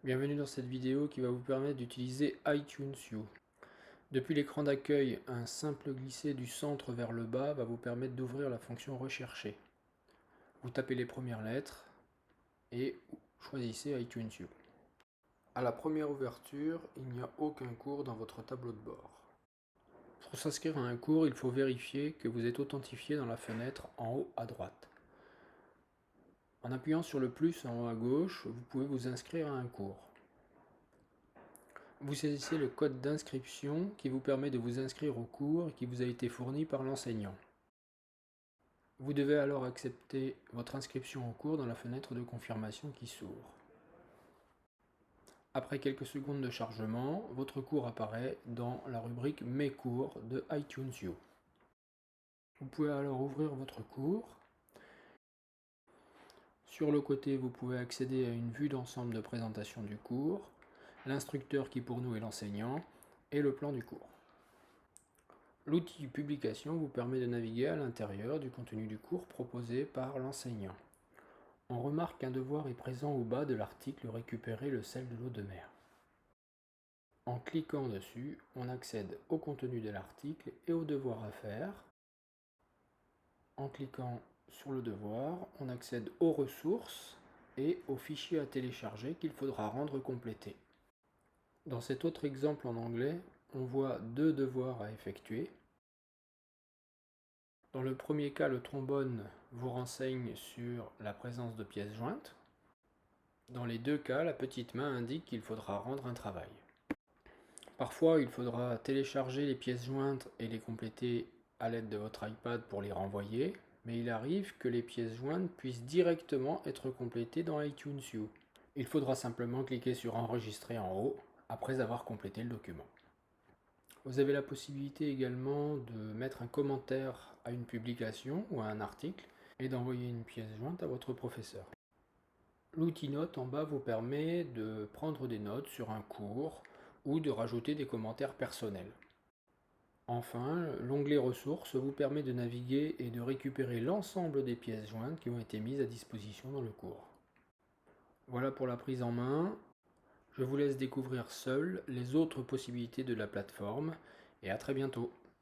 Bienvenue dans cette vidéo qui va vous permettre d'utiliser iTunes U. Depuis l'écran d'accueil, un simple glisser du centre vers le bas va vous permettre d'ouvrir la fonction rechercher. Vous tapez les premières lettres et choisissez iTunes U. À la première ouverture, il n'y a aucun cours dans votre tableau de bord. Pour s'inscrire à un cours, il faut vérifier que vous êtes authentifié dans la fenêtre en haut à droite. En appuyant sur le plus en haut à gauche, vous pouvez vous inscrire à un cours. Vous saisissez le code d'inscription qui vous permet de vous inscrire au cours et qui vous a été fourni par l'enseignant. Vous devez alors accepter votre inscription au cours dans la fenêtre de confirmation qui s'ouvre. Après quelques secondes de chargement, votre cours apparaît dans la rubrique Mes cours de iTunes U. Vous pouvez alors ouvrir votre cours. Sur le côté, vous pouvez accéder à une vue d'ensemble de présentation du cours, l'instructeur qui pour nous est l'enseignant, et le plan du cours. L'outil Publication vous permet de naviguer à l'intérieur du contenu du cours proposé par l'enseignant. On remarque qu'un devoir est présent au bas de l'article Récupérer le sel de l'eau de mer. En cliquant dessus, on accède au contenu de l'article et au devoir à faire. En cliquant sur le devoir, on accède aux ressources et aux fichiers à télécharger qu'il faudra rendre complétés. Dans cet autre exemple en anglais, on voit deux devoirs à effectuer. Dans le premier cas, le trombone vous renseigne sur la présence de pièces jointes. Dans les deux cas, la petite main indique qu'il faudra rendre un travail. Parfois, il faudra télécharger les pièces jointes et les compléter à l'aide de votre iPad pour les renvoyer, mais il arrive que les pièces jointes puissent directement être complétées dans iTunes U. Il faudra simplement cliquer sur Enregistrer en haut après avoir complété le document. Vous avez la possibilité également de mettre un commentaire à une publication ou à un article et d'envoyer une pièce jointe à votre professeur. L'outil Notes en bas vous permet de prendre des notes sur un cours ou de rajouter des commentaires personnels. Enfin, l'onglet Ressources vous permet de naviguer et de récupérer l'ensemble des pièces jointes qui ont été mises à disposition dans le cours. Voilà pour la prise en main. Je vous laisse découvrir seul les autres possibilités de la plateforme et à très bientôt.